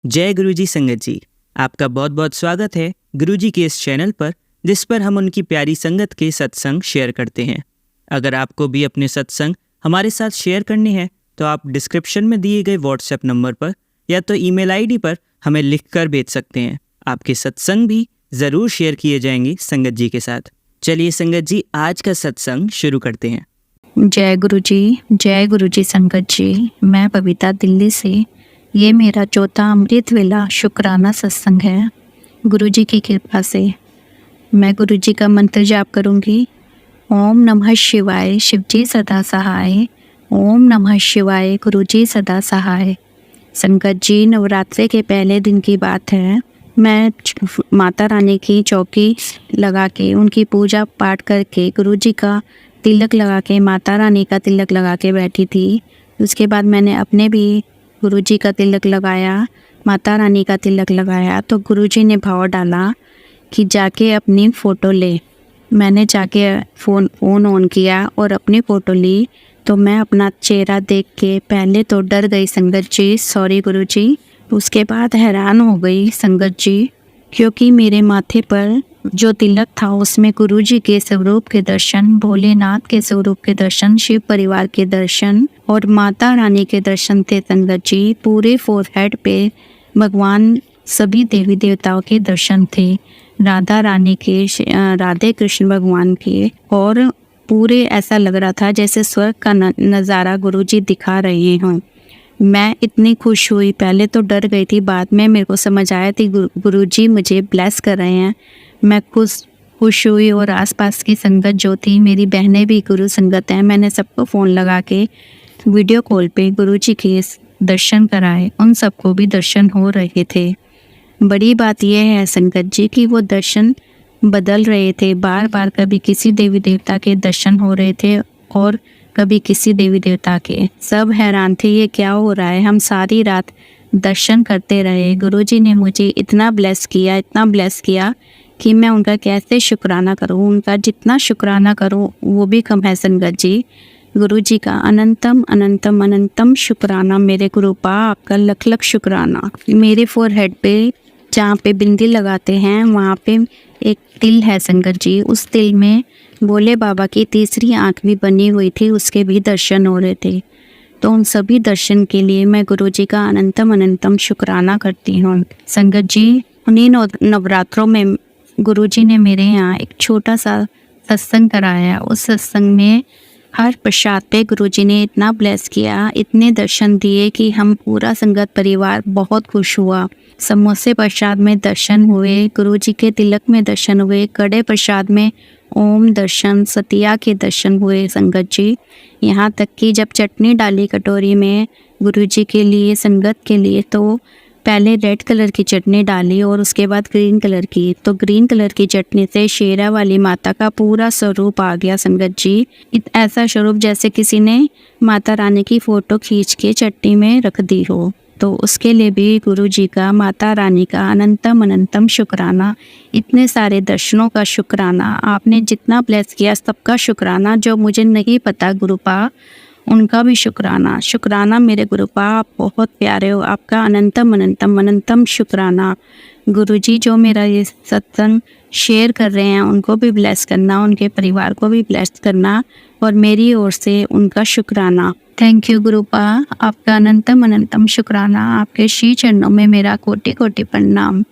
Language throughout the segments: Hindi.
जय गुरुजी संगत जी, आपका बहुत बहुत स्वागत है गुरुजी के इस चैनल पर, जिस पर हम उनकी प्यारी संगत के सत्संग शेयर करते हैं। अगर आपको भी अपने सत्संग हमारे साथ शेयर करने हैं तो आप डिस्क्रिप्शन में दिए गए व्हाट्सएप नंबर पर या तो ईमेल आईडी पर हमें लिखकर भेज सकते हैं। आपके सत्संग भी ज़रूर शेयर किए जाएंगे संगत जी के साथ। चलिए संगत जी, आज का सत्संग शुरू करते हैं। जय गुरुजी संगत जी। मैं बबीता दिल्ली से। ये मेरा चौथा अमृत वेला शुक्राना सत्संग है। गुरुजी की कृपा से मैं गुरुजी का मंत्र जाप करूंगी। ओम नमः शिवाय, शिवजी सदा सहाय। ओम नमः शिवाय, गुरुजी सदा सहाय। संगत जी, नवरात्रि के पहले दिन की बात है। मैं माता रानी की चौकी लगा के उनकी पूजा पाठ करके गुरुजी का तिलक लगा के, माता रानी का तिलक लगा के बैठी थी। उसके बाद मैंने अपने भी गुरुजी का तिलक लगाया, माता रानी का तिलक लगाया। तो गुरुजी ने भाव डाला कि जाके अपनी फ़ोटो ले। मैंने जाके फ़ोन ऑन किया और अपनी फ़ोटो ली। तो मैं अपना चेहरा देख के पहले तो डर गई संगत जी, सॉरी गुरुजी। उसके बाद हैरान हो गई संगत जी, क्योंकि मेरे माथे पर जो तिलक था उसमें गुरुजी के स्वरूप के दर्शन, भोलेनाथ के स्वरूप के दर्शन, शिव परिवार के दर्शन और माता रानी के दर्शन थे संगत जी। पूरे फोरहेड पे भगवान सभी देवी देवताओं के दर्शन थे, राधा रानी के, राधे कृष्ण भगवान के। और पूरे ऐसा लग रहा था जैसे स्वर्ग का नज़ारा गुरुजी दिखा रहे हों। मैं इतनी खुश हुई, पहले तो डर गई थी, बाद में मेरे को समझ आया थी गुरुजी मुझे ब्लेस कर रहे हैं। मैं खुश हुई और आसपास की संगत जो थी, मेरी बहनें भी गुरु संगत हैं, मैंने सबको फ़ोन लगा के वीडियो कॉल पे गुरुजी के दर्शन कराए। उन सबको भी दर्शन हो रहे थे। बड़ी बात यह है संगत जी कि वो दर्शन बदल रहे थे बार बार। कभी किसी देवी देवता के दर्शन हो रहे थे और कभी किसी देवी देवता के। सब हैरान थे ये क्या हो रहा है। हम सारी रात दर्शन करते रहे। गुरुजी ने मुझे इतना ब्लेस किया कि मैं उनका कैसे शुक्राना करूं। उनका जितना शुक्राना करूं वो भी कम है संगत जी। गुरुजी का अनंतम अनंतम अनंतम शुक्राना। मेरे गुरुपा आपका लख लख शुक्राना। मेरे फोरहेड पे जहाँ पे बिंदी लगाते हैं वहाँ पे एक तिल है संगत जी। उस तिल में भोले बाबा की तीसरी आंख भी बनी हुई थी, उसके भी दर्शन हो रहे थे। तो उन सभी दर्शन के लिए मैं गुरुजी का अनंतम अनंतम शुक्राना करती हूँ संगत जी। उन्हीं नवरात्रों में गुरुजी ने मेरे यहाँ एक छोटा सा सत्संग कराया। उस सत्संग में हर प्रसाद पे गुरुजी ने इतना ब्लेस किया, इतने दर्शन दिए कि हम पूरा संगत परिवार बहुत खुश हुआ। समोसे प्रसाद में दर्शन हुए, गुरुजी के तिलक में दर्शन हुए, कड़े प्रसाद में ओम दर्शन, सतिया के दर्शन हुए संगत जी। यहाँ तक कि जब चटनी डाली कटोरी में गुरुजी के लिए, संगत के लिए, तो पहले रेड कलर की चटनी डाली और उसके बाद ग्रीन कलर की। तो ग्रीन कलर की चटनी से शेरा वाली माता का पूरा स्वरूप आ गया संगत जी। ऐसा स्वरूप जैसे किसी ने माता रानी की फ़ोटो खींच के चटनी में रख दी हो। तो उसके लिए भी गुरुजी का, माता रानी का अनंतम अनंतम शुक्राना। इतने सारे दर्शनों का शुक्राना, आपने जितना ब्लेस किया सबका शुक्राना। जो मुझे नहीं पता गुरुपा, उनका भी शुक्राना मेरे गुरुपा। आप बहुत प्यारे हो, आपका अनंतम अनंतम अनंतम शुक्राना। गुरुजी जो मेरा ये सत्संग शेयर कर रहे हैं उनको भी ब्लेस करना, उनके परिवार को भी ब्लेस करना और मेरी ओर से उनका शुक्राना। थैंक यू गुरुपा, आपका अनंतम अनंतम शुक्राना। आपके श्री चरणों में मेरा कोटि कोटि प्रणाम।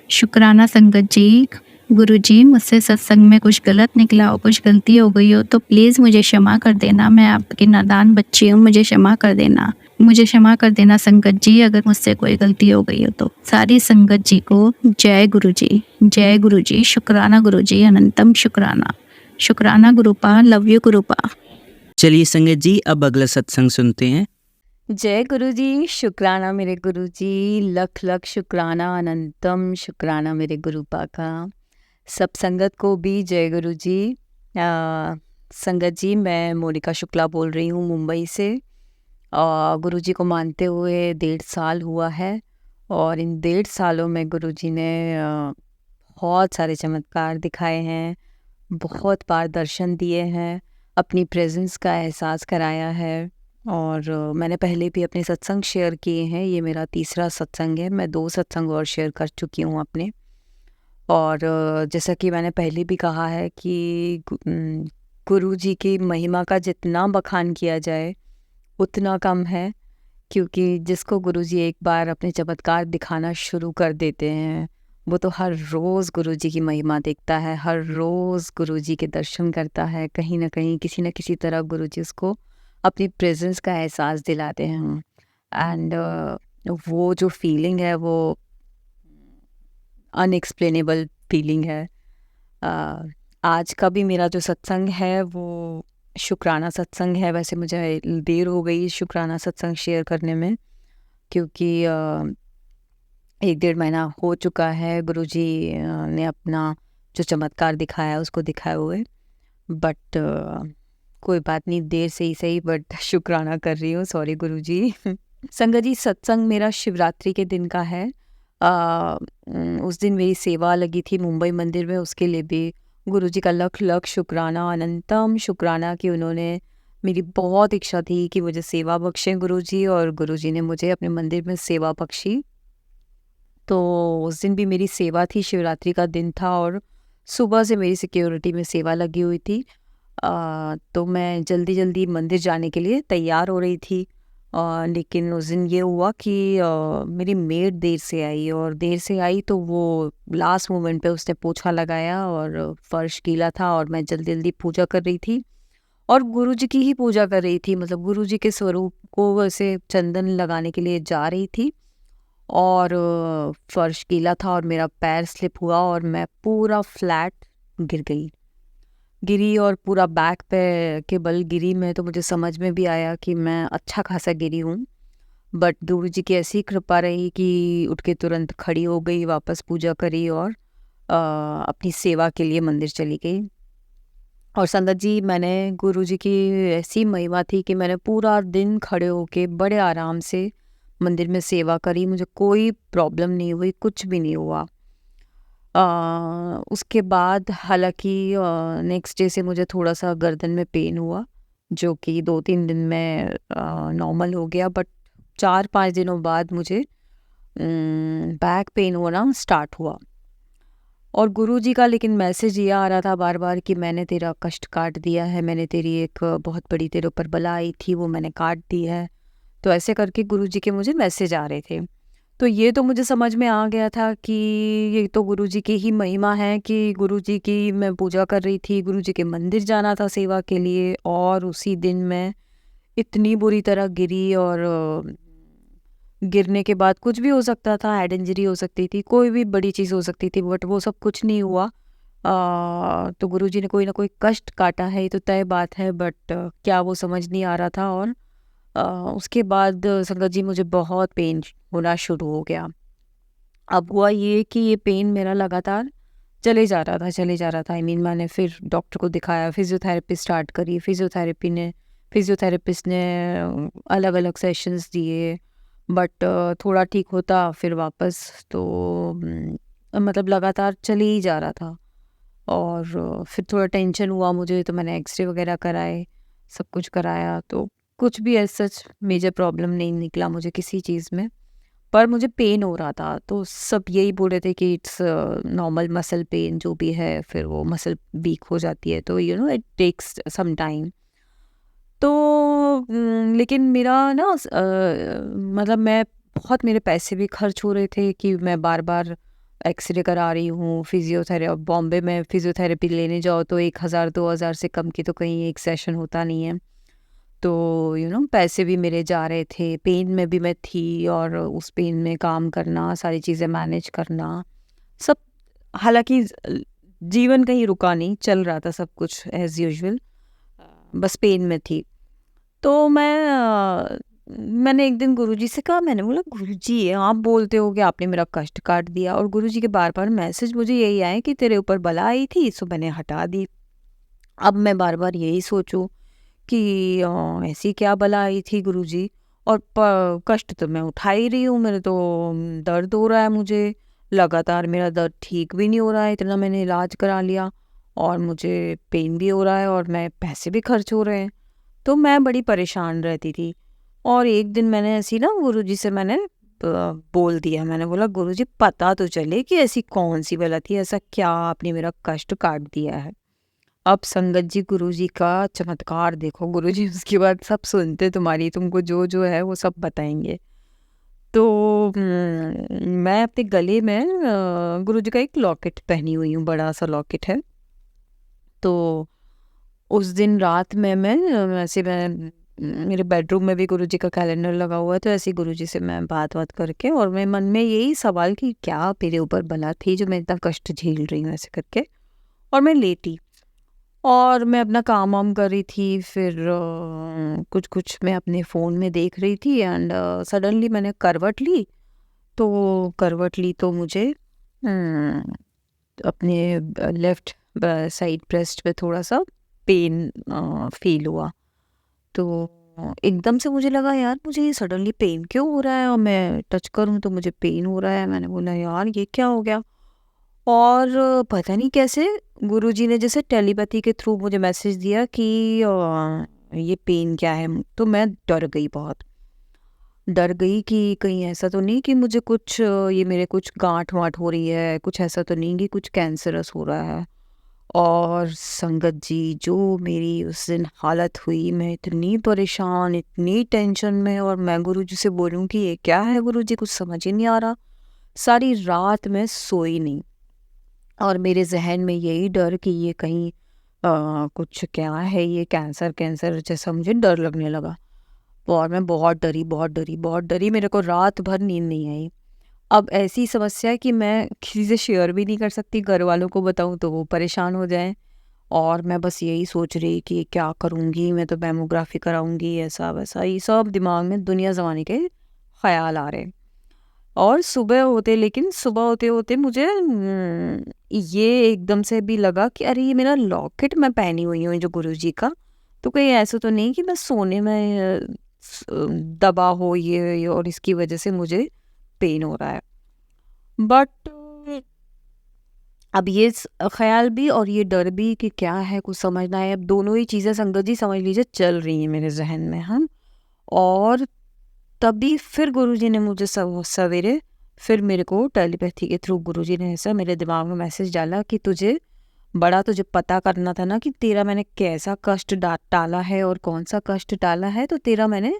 शुक्राना संगत जी। गुरुजी, मुझसे सत्संग में कुछ गलत निकला हो, कुछ गलती हो गई हो तो प्लीज़ मुझे क्षमा कर देना। मैं आपकी नादान बच्ची हूँ, मुझे क्षमा कर देना। मुझे क्षमा कर देना संगत जी, अगर मुझसे कोई गलती हो गई हो तो। सारी संगत जी को जय गुरुजी, जय गुरुजी। शुक्राना गुरुजी, अनंतम शुक्राना। शुक्राना गुरुपा, लव यू गुरुपा। चलिए संगत जी, अब अगला सत्संग सुनते हैं। जय गुरुजी, शुक्राना मेरे गुरुजी, लख लख शुक्राना, अनंतम शुक्राना मेरे गुरुपा का। सब संगत को भी जय गुरुजी। संगत जी, मैं मोनिका शुक्ला बोल रही हूँ मुंबई से। गुरुजी को मानते हुए 1.5 साल हुआ है और इन 1.5 सालों में गुरुजी ने बहुत सारे चमत्कार दिखाए हैं, बहुत बार दर्शन दिए हैं, अपनी प्रेजेंस का एहसास कराया है और मैंने पहले भी अपने सत्संग शेयर किए हैं, ये मेरा तीसरा सत्संग है। मैं 2 सत्संग और शेयर कर चुकी हूँ अपने। और जैसा कि मैंने पहले भी कहा है कि गुरु जी की महिमा का जितना बखान किया जाए उतना कम है, क्योंकि जिसको गुरु जी एक बार अपने चमत्कार दिखाना शुरू कर देते हैं, वो तो हर रोज़ गुरु जी की महिमा देखता है, हर रोज़ गुरु जी के दर्शन करता है। कहीं न कहीं, किसी न किसी तरह गुरु जी उसको अपनी प्रेज़ेंस का एहसास दिलाते हैं। एंड वो जो फीलिंग है वो अनएक्सप्लेनेबल फीलिंग है। आज का भी मेरा जो सत्संग है वो शुक्राना सत्संग है। वैसे मुझे देर हो गई शुक्राना सत्संग शेयर करने में, क्योंकि 1 डेढ़ महीना हो चुका है गुरुजी ने अपना जो चमत्कार दिखाया उसको दिखाए हुए। बट कोई बात नहीं, देर से ही सही, बट शुक्राना कर रही हूँ। सॉरी गुरुजी। संगत जी, सत्संग मेरा शिवरात्रि के दिन का है। उस दिन मेरी सेवा लगी थी मुंबई मंदिर में, उसके लिए भी गुरुजी का लख लख शुक्राना, अनंतम शुक्राना कि उन्होंने, मेरी बहुत इच्छा थी कि मुझे सेवा बख्शें गुरुजी, और गुरुजी ने मुझे अपने मंदिर में सेवा बख्शी। तो उस दिन भी मेरी सेवा थी, शिवरात्रि का दिन था, और सुबह से मेरी सिक्योरिटी में सेवा लगी हुई थी। तो मैं जल्दी जल्दी मंदिर जाने के लिए तैयार हो रही थी। लेकिन उस दिन ये हुआ कि मेरी मेड देर से आई, और देर से आई तो वो लास्ट मोमेंट पे उसने पोछा लगाया और फर्श गीला था, और मैं जल्दी जल्दी पूजा कर रही थी, और गुरुजी की ही पूजा कर रही थी। मतलब गुरुजी के स्वरूप को वैसे चंदन लगाने के लिए जा रही थी, और फर्श गीला था और मेरा पैर स्लिप हुआ और मैं पूरा फ्लैट गिरी, और पूरा बैक पे के बल गिरी मैं। तो मुझे समझ में भी आया कि मैं अच्छा खासा गिरी हूँ, बट गुरु जी की ऐसी कृपा रही कि उठ के तुरंत खड़ी हो गई, वापस पूजा करी, और अपनी सेवा के लिए मंदिर चली गई। और संगत जी, मैंने गुरु जी की ऐसी महिमा थी कि मैंने पूरा दिन खड़े होके बड़े आराम से मंदिर में सेवा करी, मुझे कोई प्रॉब्लम नहीं हुई, कुछ भी नहीं हुआ। उसके बाद हालांकि नेक्स्ट डे से मुझे थोड़ा सा गर्दन में पेन हुआ, जो कि 2-3 दिन में नॉर्मल हो गया, बट 4-5 दिनों बाद मुझे बैक पेन होना स्टार्ट हुआ। और गुरुजी का लेकिन मैसेज ये आ रहा था बार बार कि मैंने तेरा कष्ट काट दिया है, मैंने तेरी एक बहुत बड़ी तेरे ऊपर बला आई थी, वो मैंने काट दी है। तो ऐसे करके गुरुजी के मुझे मैसेज आ रहे थे। तो ये तो मुझे समझ में आ गया था कि ये तो गुरुजी की ही महिमा है कि गुरुजी की मैं पूजा कर रही थी, गुरुजी के मंदिर जाना था सेवा के लिए, और उसी दिन मैं इतनी बुरी तरह गिरी। और गिरने के बाद कुछ भी हो सकता था, हेड इंजरी हो सकती थी, कोई भी बड़ी चीज़ हो सकती थी, बट वो सब कुछ नहीं हुआ। तो गुरुजी ने कोई ना कोई कष्ट काटा है, ये तो तय बात है, बट क्या वो समझ नहीं आ रहा था। और उसके बाद संगत जी मुझे बहुत पेन होना शुरू हो गया। अब हुआ ये कि ये पेन मेरा लगातार चले जा रहा था। मैंने फिर डॉक्टर को दिखाया, फिजियोथेरेपी स्टार्ट करी, फिजियोथेरेपिस्ट ने अलग अलग सेशंस दिए, बट थोड़ा ठीक होता फिर वापस, तो मतलब लगातार चले ही जा रहा था। और फिर थोड़ा टेंशन हुआ मुझे, तो मैंने एक्सरे वगैरह कराए, सब कुछ कराया, तो कुछ भी ऐसा सच मेजर प्रॉब्लम नहीं निकला मुझे किसी चीज़ में, पर मुझे पेन हो रहा था। तो सब यही बोल रहे थे कि इट्स नॉर्मल मसल पेन, जो भी है, फिर वो मसल वीक हो जाती है, तो इट टेक्स सम टाइम। तो लेकिन मेरा ना मतलब मैं बहुत, मेरे पैसे भी खर्च हो रहे थे कि मैं बार बार एक्सरे करा रही हूँ, फिजियोथेरेपी, बॉम्बे में फिजियोथेरेपी लेने जाओ तो 1,000-2,000 से कम की तो कहीं एक सेशन होता नहीं है। तो पैसे भी मेरे जा रहे थे, पेन में भी मैं थी, और उस पेन में काम करना, सारी चीज़ें मैनेज करना, सब, हालांकि जीवन कहीं रुका नहीं, चल रहा था सब कुछ एज़ यूजुअल, बस पेन में थी। तो मैंने एक दिन गुरुजी से कहा, मैंने बोला गुरुजी आप बोलते हो कि आपने मेरा कष्ट काट दिया, और गुरुजी के बार बार मैसेज मुझे यही आए कि तेरे ऊपर बला आई थी, सो मैंने हटा दी। अब मैं बार बार यही सोचूं कि ऐसी क्या बला आई थी गुरुजी, और कष्ट तो मैं उठा ही रही हूँ, मेरे तो दर्द हो रहा है, मुझे लगातार मेरा दर्द ठीक भी नहीं हो रहा है, इतना मैंने इलाज करा लिया, और मुझे पेन भी हो रहा है, और मैं पैसे भी खर्च हो रहे हैं। तो मैं बड़ी परेशान रहती थी। और एक दिन मैंने ऐसी ना गुरुजी से मैंने बोल दिया, मैंने बोला गुरुजी पता तो चले कि ऐसी कौन सी बला थी, ऐसा क्या आपने मेरा कष्ट काट दिया है। अब संगत जी गुरुजी का चमत्कार देखो, गुरुजी उसके बाद सब सुनते तुम्हारी, तुमको जो जो है वो सब बताएंगे। तो मैं अपने गले में गुरुजी का एक लॉकेट पहनी हुई हूँ, बड़ा सा लॉकेट है। तो उस दिन रात में मैं मेरे बेडरूम में भी गुरुजी का कैलेंडर लगा हुआ है, तो ऐसे ही गुरुजी से मैं बात करके, और मैं मन में यही सवाल कि क्या मेरे ऊपर बला थी जो मैं इतना कष्ट झेल रही हूँ ऐसे करके। और मैं लेटी और मैं अपना काम वाम कर रही थी, फिर कुछ कुछ मैं अपने फ़ोन में देख रही थी, एंड सडनली मैंने करवट ली। तो करवट ली तो मुझे अपने लेफ़्ट साइड ब्रेस्ट पे थोड़ा सा पेन फ़ील हुआ। तो एकदम से मुझे लगा यार मुझे ये सडनली पेन क्यों हो रहा है, और मैं टच करूँ तो मुझे पेन हो रहा है। मैंने बोला यार ये क्या हो गया। और पता नहीं कैसे गुरुजी ने जैसे टेलीपैथी के थ्रू मुझे मैसेज दिया कि ये पेन क्या है। तो मैं डर गई, बहुत डर गई कि कहीं ऐसा तो नहीं कि मुझे कुछ ये मेरे कुछ गांठ वाँठ हो रही है, कुछ ऐसा तो नहीं कि कुछ कैंसरस हो रहा है। और संगत जी जो मेरी उस दिन हालत हुई, मैं इतनी परेशान, इतनी टेंशन में, और मैं गुरुजी से बोलूं कि ये क्या है गुरुजी, कुछ समझ ही नहीं आ रहा। सारी रात मैं सोई नहीं, और मेरे जहन में यही डर कि ये कहीं कुछ क्या है, ये कैंसर कैंसर जैसा मुझे डर लगने लगा। और मैं बहुत डरी, बहुत डरी, बहुत डरी, मेरे को रात भर नींद नहीं आई। अब ऐसी समस्या है कि मैं किसी से शेयर भी नहीं कर सकती, घर वालों को बताऊं तो वो परेशान हो जाएं। और मैं बस यही सोच रही कि क्या करूंगी, मैं तो मैमोग्राफी कराऊंगी, ऐसा वैसा, ये सब दिमाग में दुनिया जमाने के ख्याल आ रहे। और सुबह होते होते मुझे ये एकदम से भी लगा कि अरे ये मेरा लॉकेट मैं पहनी हुई हूँ जो गुरुजी का, तो कहीं ऐसा तो नहीं कि मैं सोने में दबा हो ये, और इसकी वजह से मुझे पेन हो रहा है। बट अब ये ख्याल भी और ये डर भी कि क्या है, कुछ समझना है, अब दोनों ही चीज़ें संगत जी समझ लीजिए चल रही हैं मेरे जहन में। हम और तभी फिर गुरुजी ने मुझे सवेरे फिर मेरे को टेलीपैथी के थ्रू गुरुजी ने ऐसा मेरे दिमाग में मैसेज डाला कि तुझे पता करना था ना कि तेरा मैंने कैसा कष्ट टाला है और कौन सा कष्ट टाला है, तो तेरा मैंने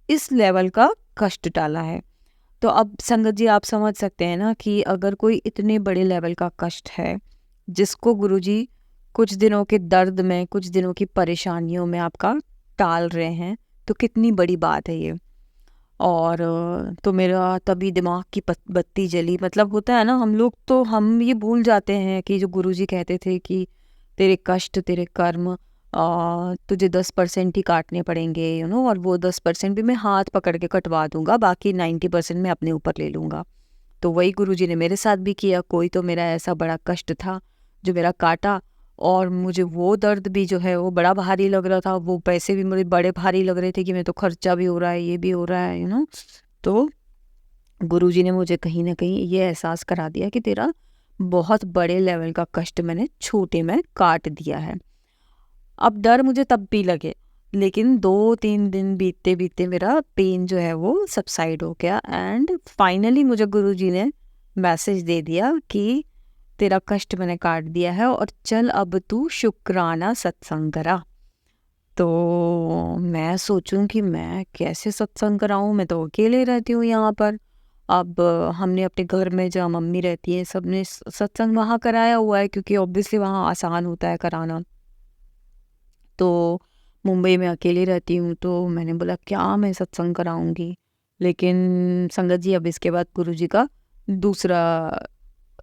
इस लेवल का कष्ट टाला है। तो अब संगत जी आप समझ सकते हैं ना कि अगर कोई इतने बड़े लेवल का कष्ट है जिसको गुरुजी कुछ दिनों के दर्द में, कुछ दिनों की परेशानियों में आपका टाल रहे हैं, तो कितनी बड़ी बात है ये। और तो मेरा तभी दिमाग की बत्ती जली। मतलब होता है ना, हम लोग तो हम ये भूल जाते हैं कि जो गुरुजी कहते थे कि तेरे कष्ट तेरे कर्म तुझे 10% ही काटने पड़ेंगे, और वो 10% भी मैं हाथ पकड़ के कटवा दूंगा, बाकी 90% मैं अपने ऊपर ले लूँगा। तो वही गुरुजी ने मेरे साथ भी किया। कोई तो मेरा ऐसा बड़ा कष्ट था जो मेरा काटा, और मुझे वो दर्द भी जो है वो बड़ा भारी लग रहा था, वो पैसे भी मुझे बड़े भारी लग रहे थे कि मैं तो खर्चा भी हो रहा है, ये भी हो रहा है। तो गुरुजी ने मुझे कहीं ना कहीं ये एहसास करा दिया कि तेरा बहुत बड़े लेवल का कष्ट मैंने छोटे में काट दिया है। अब डर मुझे तब भी लगे, लेकिन 2-3 दिन बीतते बीतते मेरा पेन जो है वो सबसाइड हो गया, एंड फाइनली मुझे गुरुजी ने मैसेज दे दिया कि तेरा कष्ट मैंने काट दिया है और चल अब तू शुक्राना सत्संग करा। तो मैं सोचूं कि मैं कैसे सत्संग कराऊं, मैं तो अकेले रहती हूँ यहाँ पर। अब हमने अपने घर में जहाँ मम्मी रहती है सबने सत्संग वहाँ कराया हुआ है, क्योंकि ऑब्वियसली वहाँ आसान होता है कराना। तो मुंबई में अकेले रहती हूँ, तो मैंने बोला क्या मैं सत्संग कराऊंगी। लेकिन संगत जी अब इसके बाद गुरुजी का दूसरा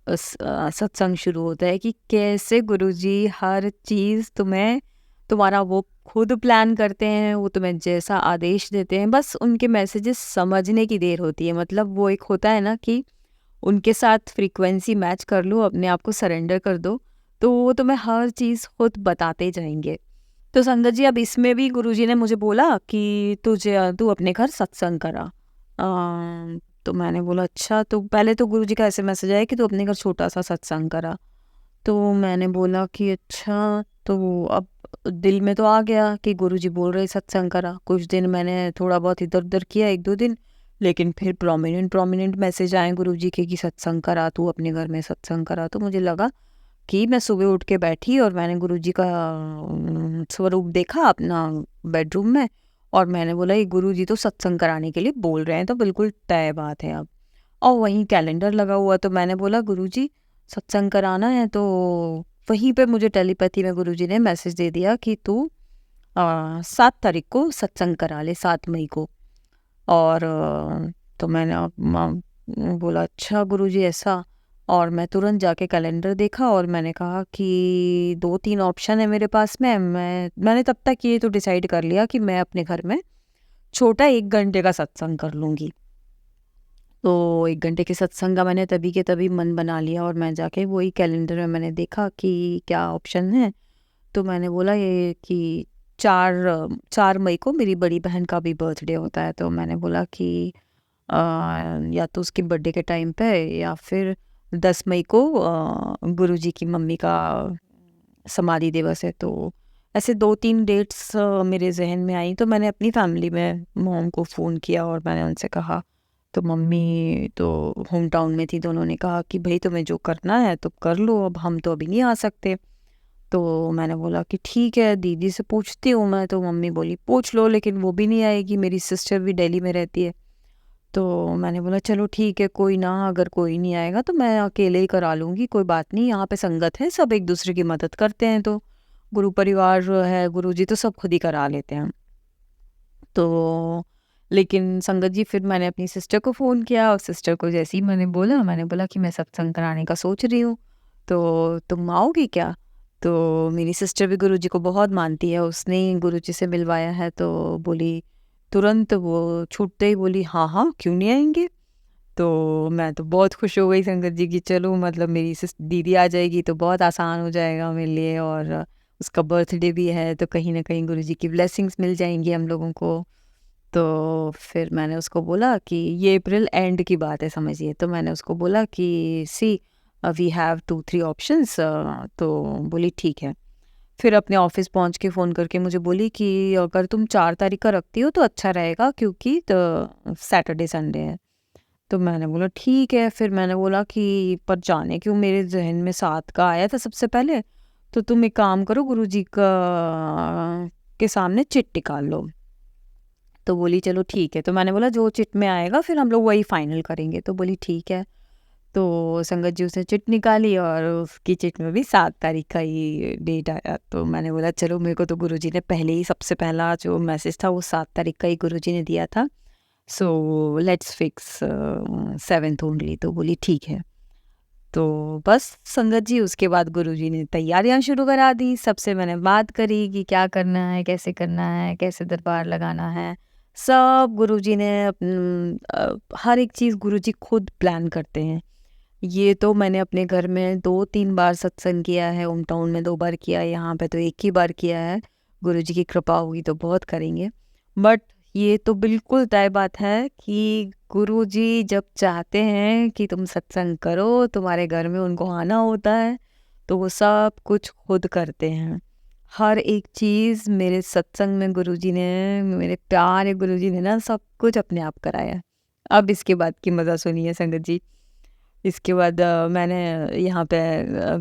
सत्संग शुरू होता है कि कैसे गुरुजी हर चीज़ तुम्हारा वो खुद प्लान करते हैं, वो तुम्हें जैसा आदेश देते हैं, बस उनके मैसेजेस समझने की देर होती है। मतलब वो एक होता है ना कि उनके साथ फ्रीक्वेंसी मैच कर लो, अपने आप को सरेंडर कर दो, तो वो तुम्हें हर चीज़ खुद बताते जाएंगे। तो संगत जी अब इसमें भी गुरुजी ने मुझे बोला कि तू अपने घर सत्संग करा। तो मैंने बोला अच्छा। तो पहले तो गुरुजी का ऐसे मैसेज आया कि तू अपने घर छोटा सा सत्संग करा। तो मैंने बोला कि अच्छा। तो अब दिल में तो आ गया कि गुरुजी बोल रहे सत्संग करा। कुछ दिन मैंने थोड़ा बहुत इधर उधर किया, 1-2 दिन, लेकिन फिर प्रोमिनेंट मैसेज आए गुरुजी के कि सत्संग करा, तू अपने घर में सत्संग करा। तो मुझे लगा कि मैं सुबह उठ के बैठी और मैंने गुरुजी का स्वरूप देखा अपना बेडरूम में, और मैंने बोला ये गुरुजी तो सत्संग कराने के लिए बोल रहे हैं, तो बिल्कुल तय बात है अब। और वहीं कैलेंडर लगा हुआ, तो मैंने बोला गुरुजी सत्संग कराना है। तो वहीं पे मुझे टेलीपैथी में गुरुजी ने मैसेज दे दिया कि तू 7 तारीख को सत्संग करा ले, 7 मई को। और तो मैंने बोला अच्छा गुरुजी ऐसा। और मैं तुरंत जाके कैलेंडर देखा और मैंने कहा कि 2-3 ऑप्शन है मेरे पास में। मैंने तब तक ये तो डिसाइड कर लिया कि मैं अपने घर में छोटा 1 घंटे का सत्संग कर लूँगी। तो 1 घंटे के सत्संग का मैंने तभी के तभी मन बना लिया, और मैं जाके वही कैलेंडर में मैंने देखा कि क्या ऑप्शन है। तो मैंने बोला ये कि 4 मई को मेरी बड़ी बहन का भी बर्थडे होता है। तो मैंने बोला कि या तो उसकी बर्थडे के टाइम पे, या फिर 10 मई को गुरुजी की मम्मी का समाधि दिवस है। तो ऐसे 2-3 डेट्स मेरे जहन में आई। तो मैंने अपनी फैमिली में मॉम को फ़ोन किया और मैंने उनसे कहा। तो मम्मी तो होम टाउन में थी, तो उन्होंने कहा कि भाई तुम्हें जो करना है तो कर लो, अब हम तो अभी नहीं आ सकते। तो मैंने बोला कि ठीक है दीदी से पूछती हूँ मैं। तो मम्मी बोली पूछ लो, लेकिन वो भी नहीं आएगी, मेरी सिस्टर भी दिल्ली में रहती है। तो मैंने बोला चलो ठीक है, कोई ना, अगर कोई नहीं आएगा तो मैं अकेले ही करा लूँगी, कोई बात नहीं, यहाँ पे संगत है, सब एक दूसरे की मदद करते हैं। तो गुरु परिवार है, गुरुजी तो सब खुद ही करा लेते हैं। तो लेकिन संगत जी, फिर मैंने अपनी सिस्टर को फ़ोन किया, और सिस्टर को जैसे ही मैंने बोला कि मैं सत्संग कराने का सोच रही हूँ, तो तुम आओगी क्या? तो मेरी सिस्टर भी गुरुजी को बहुत मानती है, उसने ही गुरुजी से मिलवाया है। तो बोली, तुरंत वो छूटते ही बोली हाँ हाँ क्यों नहीं आएंगे। तो मैं तो बहुत खुश हो गई संगत जी की, चलो मतलब मेरी दीदी आ जाएगी तो बहुत आसान हो जाएगा मेरे लिए, और उसका बर्थडे भी है, तो कहीं ना कहीं गुरुजी की ब्लेसिंग्स मिल जाएंगी हम लोगों को। तो फिर मैंने उसको बोला कि ये अप्रैल एंड की बात है समझिए। तो मैंने उसको बोला कि सी वी हैव 2-3 ऑप्शंस। तो बोली ठीक है। फिर अपने ऑफिस पहुंच के फ़ोन करके मुझे बोली कि अगर तुम 4 तारीख का रखती हो तो अच्छा रहेगा, क्योंकि तो सैटरडे संडे है। तो मैंने बोला ठीक है। फिर मैंने बोला कि पर जाने क्यों, मेरे जहन में 7 का आया था सबसे पहले, तो तुम एक काम करो, गुरुजी का के सामने चिट निकाल लो। तो बोली चलो ठीक है। तो मैंने बोला जो चिट में आएगा फिर हम लोग वही फाइनल करेंगे। तो बोली ठीक है। तो संगत जी उसने चिट निकाली, और उसकी चिट में भी 7 तारीख का ही डेट आया। तो मैंने बोला चलो, मेरे को तो गुरुजी ने पहले ही सबसे पहला जो मैसेज था वो 7 तारीख का ही गुरुजी ने दिया था, so let's fix 7th only. तो बोली ठीक है। तो बस संगत जी, उसके बाद गुरुजी ने तैयारियां शुरू करा दी। सबसे मैंने बात करी कि क्या करना है, कैसे करना है, कैसे दरबार लगाना है, सब गुरुजी ने हर एक चीज़ गुरुजी खुद प्लान करते हैं। ये तो मैंने अपने घर में 2-3 बार सत्संग किया है, होम टाउन में 2 बार किया है, यहाँ पे तो 1 ही बार किया है। गुरुजी की कृपा होगी तो बहुत करेंगे। बट ये तो बिल्कुल तय बात है कि गुरुजी जब चाहते हैं कि तुम सत्संग करो, तुम्हारे घर में उनको आना होता है, तो वो सब कुछ खुद करते हैं। हर एक चीज़ मेरे सत्संग में गुरुजी ने, मेरे प्यारे गुरुजी ने ना सब कुछ अपने आप कराया। अब इसके बाद की मज़ा सुनिए संगत जी। इसके बाद मैंने यहाँ पे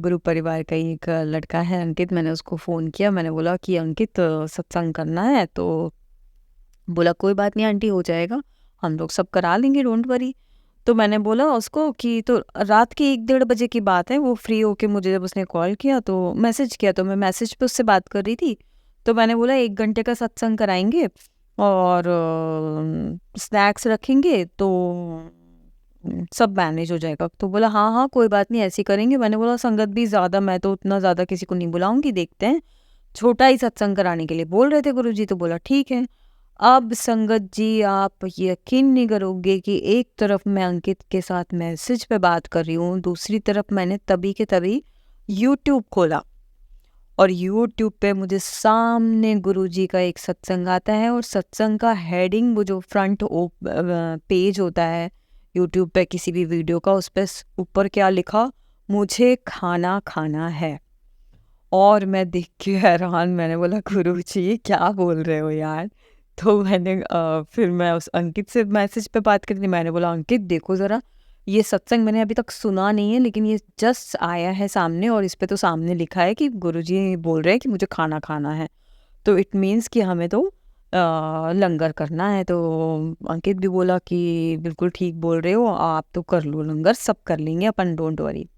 गुरु परिवार का ही एक लड़का है अंकित, मैंने उसको फ़ोन किया। मैंने बोला कि अंकित सत्संग करना है। तो बोला कोई बात नहीं आंटी, हो जाएगा, हम लोग सब करा लेंगे, डोंट वरी। तो मैंने बोला उसको कि तो रात के 1-1:30 बजे की बात है, वो फ्री होके मुझे जब उसने कॉल किया तो मैसेज किया, तो मैं मैसेज पे उससे बात कर रही थी। तो मैंने बोला 1 घंटे का सत्संग कराएंगे और स्नैक्स रखेंगे, तो सब मैनेज हो जाएगा। तो बोला हाँ हाँ कोई बात नहीं, ऐसे ही करेंगे। मैंने बोला संगत भी ज़्यादा, मैं तो उतना ज़्यादा किसी को नहीं बुलाऊंगी, देखते हैं, छोटा ही सत्संग कराने के लिए बोल रहे थे गुरुजी। तो बोला ठीक है। अब संगत जी, आप यकीन नहीं करोगे कि एक तरफ मैं अंकित के साथ मैसेज पे बात कर रही हूँ, दूसरी तरफ मैंने तभी के तभी यूट्यूब खोला, और यूट्यूब पे मुझे सामने गुरुजी का एक सत्संग आता है, और सत्संग का हेडिंग, वो जो फ्रंट पेज होता है यूट्यूब पे किसी भी वीडियो का, उस पर ऊपर क्या लिखा, मुझे खाना खाना है। और मैं देख के हैरान, मैंने बोला गुरुजी ये क्या बोल रहे हो यार। तो मैंने फिर मैं उस अंकित से मैसेज पे बात करी थी, मैंने बोला अंकित देखो ज़रा, ये सत्संग मैंने अभी तक सुना नहीं है, लेकिन ये जस्ट आया है सामने और इस पे तो सामने लिखा है कि गुरुजी बोल रहे हैं कि मुझे खाना खाना है, तो इट मीन्स कि हमें तो लंगर करना है। तो अंकित भी बोला कि बिल्कुल ठीक बोल रहे हो, आप तो कर लो लंगर, सब कर लेंगे अपन, डोंट वरी।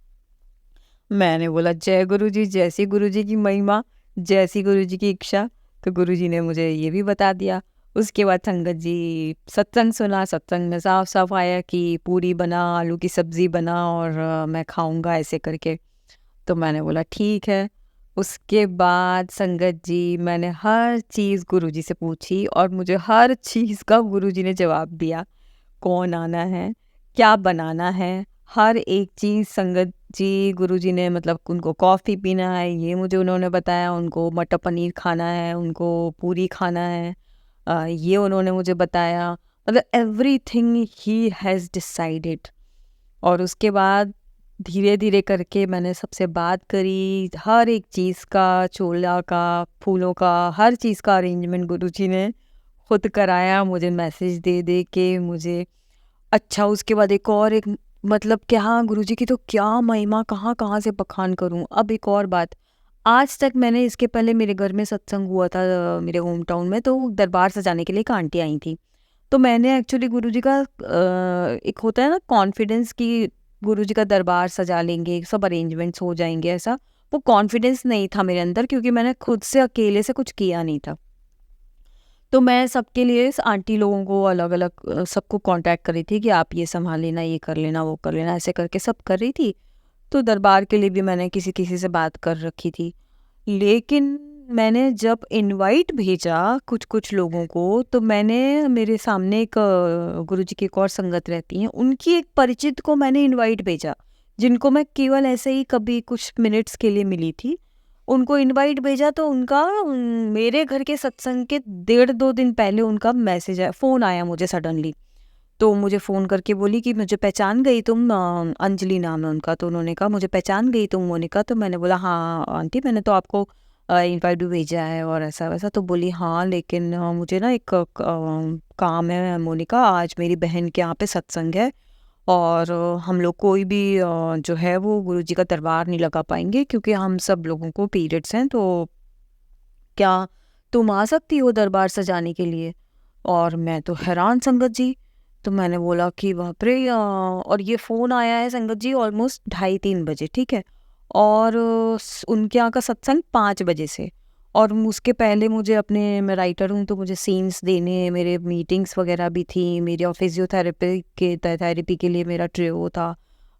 मैंने बोला जय गुरुजी, जैसी गुरुजी की महिमा, जैसी गुरुजी की इच्छा। तो गुरुजी ने मुझे ये भी बता दिया। उसके बाद संगत जी सत्संग सुना, सत्संग में साफ साफ आया कि पूरी बना, आलू की सब्जी बना और मैं खाऊंगा ऐसे करके। तो मैंने बोला ठीक है। उसके बाद संगत जी मैंने हर चीज़ गुरुजी से पूछी और मुझे हर चीज़ का गुरुजी ने जवाब दिया। कौन आना है, क्या बनाना है, हर एक चीज़ संगत जी गुरुजी ने, मतलब उनको कॉफ़ी पीना है ये मुझे उन्होंने बताया, उनको मटर पनीर खाना है, उनको पूरी खाना है, ये उन्होंने मुझे बताया। मतलब एवरीथिंग ही हैज़ डिसाइडेड। और उसके बाद धीरे-धीरे करके मैंने सबसे बात करी, हर एक चीज़ का, चोला का, फूलों का, हर चीज़ का अरेंजमेंट गुरुजी ने खुद कराया मुझे मैसेज दे दे के मुझे। अच्छा उसके बाद एक और एक, मतलब क्या, हाँ गुरुजी की तो क्या महिमा, कहाँ-कहाँ से बखान करूँ। अब एक और बात, आज तक मैंने, इसके पहले मेरे घर में सत्संग हुआ था मेरे होम टाउन में, तो दरबार सजाने के लिए एक आंटी आई थी। तो मैंने एक्चुअली गुरुजी का एक होता है ना कॉन्फिडेंस कि गुरुजी का दरबार सजा लेंगे, सब अरेंजमेंट्स हो जाएँगे ऐसा, वो कॉन्फिडेंस नहीं था मेरे अंदर, क्योंकि मैंने खुद से अकेले से कुछ किया नहीं था। तो मैं सबके लिए इस आंटी लोगों को अलग-अलग सबको कॉन्टैक्ट कर रही थी कि आप ये सँभाल लेना, ये कर लेना, वो कर लेना, ऐसे करके सब कर रही थी। तो दरबार के लिए भी मैंने किसी-किसी से बात कर रखी थी। लेकिन मैंने जब इनवाइट भेजा कुछ-कुछ लोगों को, तो मैंने, मेरे सामने एक गुरुजी की एक और संगत रहती हैं, उनकी एक परिचित को मैंने इनवाइट भेजा, जिनको मैं केवल ऐसे ही कभी कुछ मिनट्स के लिए मिली थी। उनको इनवाइट भेजा तो उनका मेरे घर के सत्संग के 1.5-2 दिन पहले उनका मैसेज आया, फ़ोन आया मुझे सडनली। तो मुझे फ़ोन करके बोली कि मुझे पहचान गई तुम, अंजलि नाम है उनका। तो उन्होंने कहा मुझे पहचान गई तुम मोनिका। तो मैंने बोला हाँ आंटी, मैंने तो आपको इनवाइट भी भेजा है और ऐसा वैसा। तो बोली हाँ लेकिन मुझे ना एक काम है मोनिका, आज मेरी बहन के यहाँ पे सत्संग है और हम लोग कोई भी जो है वो गुरुजी का दरबार नहीं लगा पाएंगे, क्योंकि हम सब लोगों को पीरियड्स हैं। तो क्या तुम आ सकती हो दरबार सजाने के लिए? और मैं तो हैरान संगत जी। तो मैंने बोला कि बाप रे, और ये फ़ोन आया है संगत जी ऑलमोस्ट 2:30-3 बजे, ठीक है? और उनके यहाँ का सत्संग 5 बजे से, और उसके पहले मुझे अपने, मैं राइटर हूँ तो मुझे सीन्स देने, मेरे मीटिंग्स वगैरह भी थी, मेरी और फिजियोथेरेपी के थेरेपी के लिए मेरा वो था,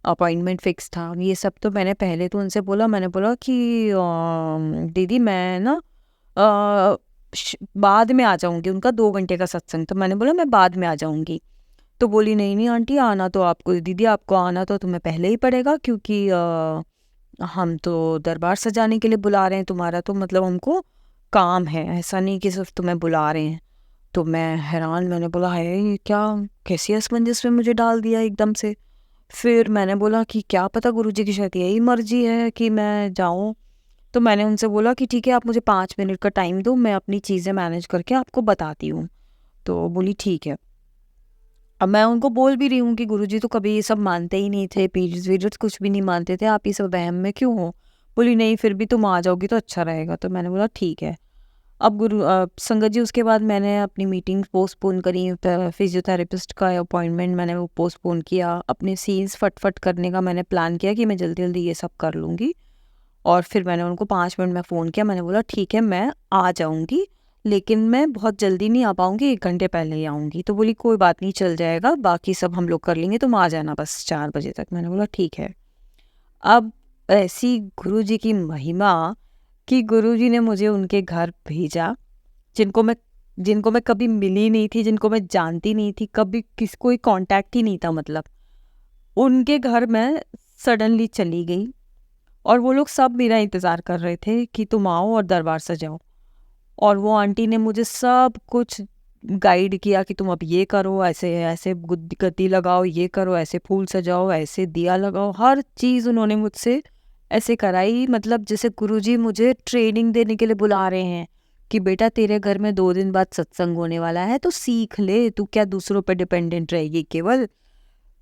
अपॉइंटमेंट फिक्स था। ये सब तो मैंने पहले तो उनसे बोला, मैंने बोला कि दीदी मैं ना बाद में आ जाऊँगी, उनका 2 घंटे का सत्संग। तो मैंने बोला मैं बाद में आ जाऊँगी। तो बोली नहीं नहीं आंटी, आना तो आपको, दीदी आपको आना तो तुम्हें पहले ही पड़ेगा, क्योंकि हम तो दरबार सजाने के लिए बुला रहे हैं, तुम्हारा तो मतलब हमको काम है, ऐसा नहीं कि सिर्फ तुम्हें बुला रहे हैं। तो मैं हैरान, मैंने बोला है ये क्या, कैसी असमंजस में मुझे डाल दिया एकदम से। फिर मैंने बोला कि क्या पता गुरुजी की शायद यही मर्जी है कि मैं जाऊँ। तो मैंने उनसे बोला कि ठीक है आप मुझे 5 मिनट का टाइम दो, मैं अपनी चीज़ें मैनेज करके आपको बताती हूँ। तो बोली ठीक है। अब मैं उनको बोल भी रही हूँ कि गुरुजी तो कभी ये सब मानते ही नहीं थे, पीरियड्स वीरियड्स कुछ भी नहीं मानते थे, आप ये सब वहम में क्यों हो? बोली नहीं फिर भी तुम आ जाओगी तो अच्छा रहेगा। तो मैंने बोला ठीक है। अब संगत जी उसके बाद मैंने अपनी मीटिंग पोस्टपोन करी, फिजियोथेरेपिस्ट का अपॉइंटमेंट मैंने वो पोस्टपोन किया, अपने सीन्स फट करने का मैंने प्लान किया कि मैं जल्दी जल्दी ये सब कर लूँगी। और फिर मैंने उनको 5 मिनट में फ़ोन किया, मैंने बोला ठीक है मैं आ जाऊँगी, लेकिन मैं बहुत जल्दी नहीं आ पाऊँगी, 1 घंटे पहले ही आऊँगी। तो बोली कोई बात नहीं चल जाएगा, बाकी सब हम लोग कर लेंगे, तुम आ जाना बस 4 बजे तक। मैंने बोला ठीक है। अब ऐसी गुरुजी की महिमा कि गुरुजी ने मुझे उनके घर भेजा, जिनको मैं कभी मिली नहीं थी, जिनको मैं जानती नहीं थी, कभी कोई कांटेक्ट ही नहीं था, मतलब उनके घर मैं सडनली चली गई और वो लोग सब मेरा इंतज़ार कर रहे थे कि तुम आओ और दरबार सजाओ। और वो आंटी ने मुझे सब कुछ गाइड किया कि तुम अब ये करो, ऐसे ऐसे गद्दी लगाओ, ये करो, ऐसे फूल सजाओ, ऐसे दिया लगाओ, हर चीज़ उन्होंने मुझसे ऐसे कराई, मतलब जैसे गुरुजी मुझे ट्रेनिंग देने के लिए बुला रहे हैं कि बेटा तेरे घर में 2 दिन बाद सत्संग होने वाला है, तो सीख ले, तू क्या दूसरों पे डिपेंडेंट रहेगी केवल।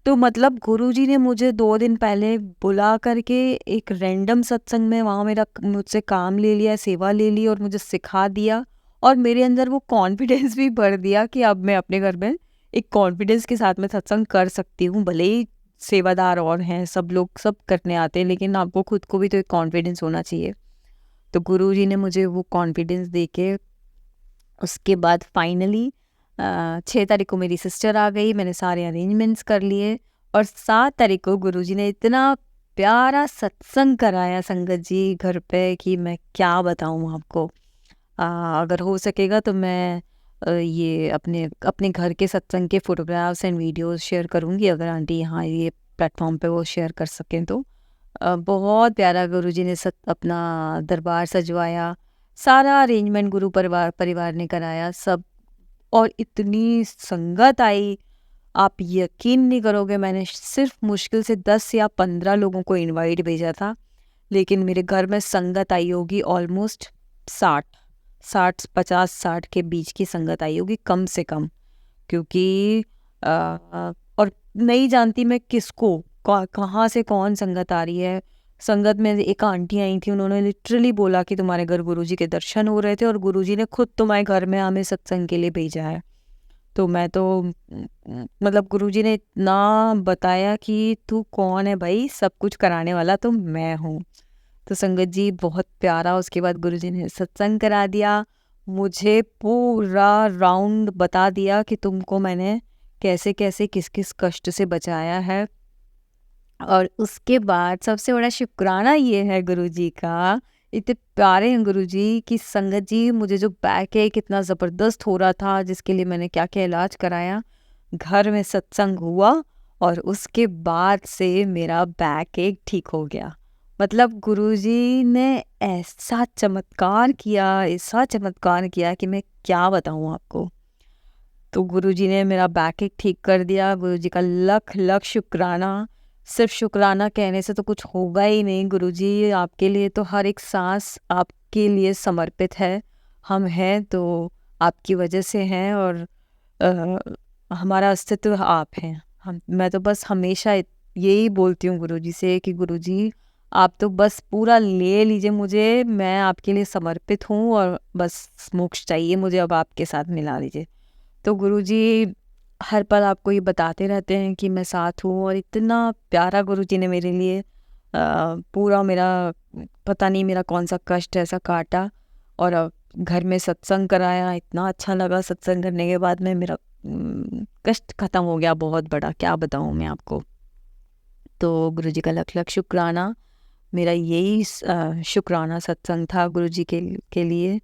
तो मतलब गुरुजी ने मुझे 2 दिन पहले बुला करके एक रैंडम सत्संग में वहाँ मेरा मुझसे काम ले लिया, सेवा ले ली और मुझे सिखा दिया, और मेरे अंदर वो कॉन्फिडेंस भी भर दिया कि अब मैं अपने घर में एक कॉन्फिडेंस के साथ में सत्संग कर सकती हूँ। भले ही सेवादार और हैं, सब लोग सब करने आते हैं, लेकिन आपको खुद को भी तो एक कॉन्फिडेंस होना चाहिए। तो गुरुजी ने मुझे वो कॉन्फिडेंस दे के उसके बाद फाइनली 6 तारीख को मेरी सिस्टर आ गई, मैंने सारे अरेंजमेंट्स कर लिए, और 7 तारीख को गुरुजी ने इतना प्यारा सत्संग कराया संगत जी घर पे कि मैं क्या बताऊँ आपको। अगर हो सकेगा तो मैं ये अपने अपने घर के सत्संग के फोटोग्राफ्स एंड वीडियोस शेयर करूँगी, अगर आंटी यहाँ ये प्लेटफॉर्म पे वो शेयर कर सकें तो। बहुत प्यारा गुरुजी ने अपना दरबार सजवाया, सारा अरेंजमेंट गुरु परिवार ने कराया सब, और इतनी संगत आई, आप यकीन नहीं करोगे, मैंने सिर्फ मुश्किल से 10 या 15 लोगों को इनवाइट भेजा था, लेकिन मेरे घर में संगत आई होगी ऑलमोस्ट 50 60 के बीच की संगत आई होगी कम से कम, क्योंकि और नहीं जानती मैं किसको कहाँ से कौन संगत आ रही है। संगत में एक आंटी आई थी, उन्होंने लिटरली बोला कि तुम्हारे घर गुरुजी के दर्शन हो रहे थे और गुरुजी ने खुद तुम्हारे घर में हमें सत्संग के लिए भेजा है। तो मैं तो मतलब गुरुजी ने इतना बताया कि तू कौन है भाई, सब कुछ कराने वाला तो मैं हूँ। तो संगत जी बहुत प्यारा, उसके बाद गुरुजी ने सत्संग करा दिया, मुझे पूरा राउंड बता दिया कि तुमको मैंने कैसे कैसे किस किस कष्ट से बचाया है। और उसके बाद सबसे बड़ा शुक्राना ये है गुरुजी का, इतने प्यारे हैं गुरुजी कि संगत जी मुझे जो बैक एक इतना ज़बरदस्त हो रहा था, जिसके लिए मैंने क्या क्या इलाज कराया, घर में सत्संग हुआ और उसके बाद से मेरा बैक एक ठीक हो गया। मतलब गुरुजी ने ऐसा चमत्कार किया कि मैं क्या बताऊँ आपको। तो गुरुजी ने मेरा बैक एक ठीक कर दिया, गुरुजी का लख लख शुक्राना। सिर्फ शुक्राना कहने से तो कुछ होगा ही नहीं, गुरुजी आपके लिए तो हर एक सांस आपके लिए समर्पित है। हम हैं तो आपकी वजह से हैं, और हमारा अस्तित्व आप हैं। मैं तो बस हमेशा यही बोलती हूँ गुरुजी से कि गुरुजी आप तो बस पूरा ले लीजिए मुझे, मैं आपके लिए समर्पित हूँ, और बस मोक्ष चाहिए मुझे, अब आपके साथ मिला लीजिए। तो गुरुजी हर पल आपको ये बताते रहते हैं कि मैं साथ हूँ, और इतना प्यारा गुरुजी ने मेरे लिए पूरा मेरा पता नहीं मेरा कौन सा कष्ट ऐसा काटा, और घर में सत्संग कराया, इतना अच्छा लगा सत्संग करने के बाद में मेरा कष्ट ख़त्म हो गया बहुत बड़ा, क्या बताऊँ मैं आपको। तो गुरुजी का लख लख शुक्राना, मेरा यही शुक्राना सत्संग था गुरुजी के लिए।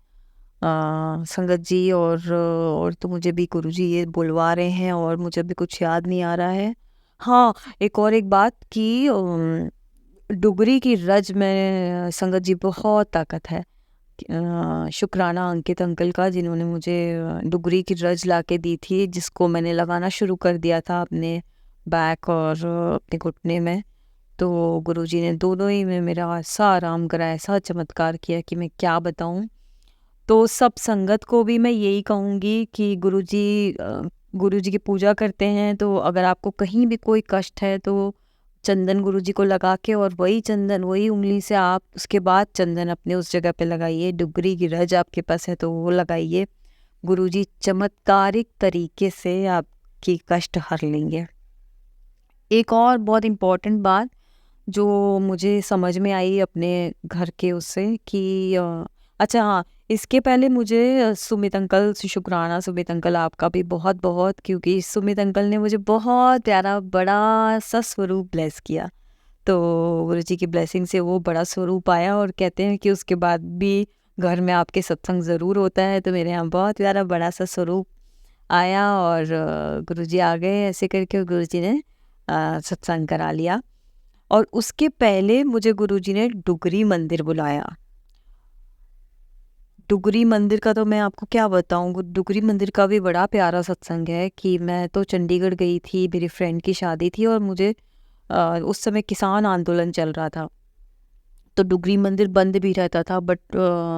संगत जी, और तो मुझे भी गुरुजी ये बुलवा रहे हैं और मुझे भी कुछ याद नहीं आ रहा है। हाँ, एक बात कि डुगरी की रज में संगत जी बहुत ताकत है। शुक्राना अंकित अंकल का, जिन्होंने मुझे डुगरी की रज ला के दी थी, जिसको मैंने लगाना शुरू कर दिया था अपने बैक और अपने घुटने में। तो गुरुजी ने दोनों ही में मेरा ऐसा आराम कराया, ऐसा चमत्कार किया कि मैं क्या बताऊँ। तो सब संगत को भी मैं यही कहूँगी कि गुरुजी की पूजा करते हैं, तो अगर आपको कहीं भी कोई कष्ट है तो चंदन गुरुजी को लगा के, और वही चंदन वही उंगली से आप उसके बाद चंदन अपने उस जगह पे लगाइए। डुगरी की रज आपके पास है तो वो लगाइए, गुरुजी चमत्कारिक तरीके से आपकी कष्ट हर लेंगे। एक और बहुत इम्पोर्टेंट बात जो मुझे समझ में आई अपने घर के उससे कि अच्छा हाँ, इसके पहले मुझे सुमित अंकल से शुक्राना, सुमित अंकल आपका भी बहुत बहुत, क्योंकि सुमित अंकल ने मुझे बहुत प्यारा बड़ा सा स्वरूप ब्लेस किया। तो गुरुजी की ब्लेसिंग से वो बड़ा स्वरूप आया, और कहते हैं कि उसके बाद भी घर में आपके सत्संग ज़रूर होता है। तो मेरे यहाँ बहुत प्यारा बड़ा सा स्वरूप आया, और गुरुजी आ गए ऐसे करके, गुरुजी ने सत्संग करा लिया। और उसके पहले मुझे गुरुजी ने डुगरी मंदिर बुलाया। डुगरी मंदिर का तो मैं आपको क्या बताऊँ, डुगरी मंदिर का भी बड़ा प्यारा सत्संग है कि मैं तो चंडीगढ़ गई थी, मेरी फ्रेंड की शादी थी, और मुझे उस समय किसान आंदोलन चल रहा था। तो डुगरी मंदिर बंद भी रहता था, बट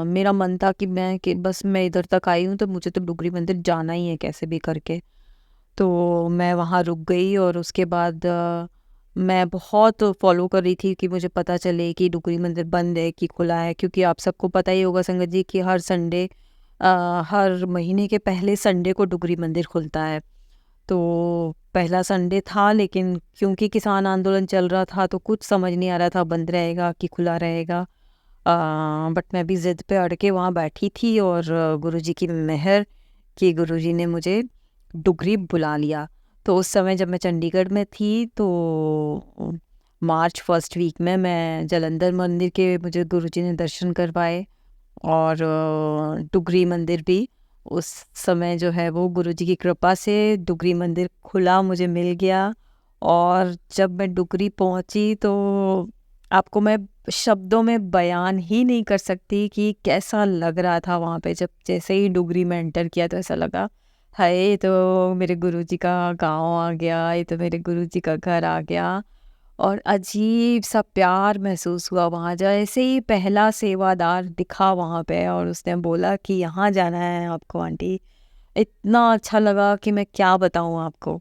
मेरा मन था कि बस मैं इधर तक आई हूँ तो मुझे तो डुगरी मंदिर जाना ही है कैसे भी करके। तो मैं वहाँ रुक गई और उसके बाद मैं बहुत फॉलो कर रही थी कि मुझे पता चले कि डुगरी मंदिर बंद है कि खुला है, क्योंकि आप सबको पता ही होगा संगत जी कि हर महीने के पहले संडे को डुगरी मंदिर खुलता है। तो पहला संडे था, लेकिन क्योंकि किसान आंदोलन चल रहा था तो कुछ समझ नहीं आ रहा था बंद रहेगा कि खुला रहेगा। बट मैं भी ज़िद पे अड़ के वहाँ बैठी थी और गुरुजी की मेहर कि गुरुजी ने मुझे डुगरी बुला लिया। तो उस समय जब मैं चंडीगढ़ में थी तो मार्च फर्स्ट वीक में मैं जालंधर मंदिर के मुझे गुरुजी ने दर्शन करवाए और डुगरी मंदिर भी उस समय जो है वो गुरुजी की कृपा से डुगरी मंदिर खुला मुझे मिल गया। और जब मैं डुगरी पहुंची तो आपको मैं शब्दों में बयान ही नहीं कर सकती कि कैसा लग रहा था वहाँ पे। जब जैसे ही डुगरी में एंटर किया तो ऐसा लगा, हाय ये तो मेरे गुरुजी का गांव आ गया, ये तो मेरे गुरुजी का घर आ गया। और अजीब सा प्यार महसूस हुआ वहाँ। जैसे ही पहला सेवादार दिखा वहाँ पे और उसने बोला कि यहाँ जाना है आपको आंटी, इतना अच्छा लगा कि मैं क्या बताऊँ आपको।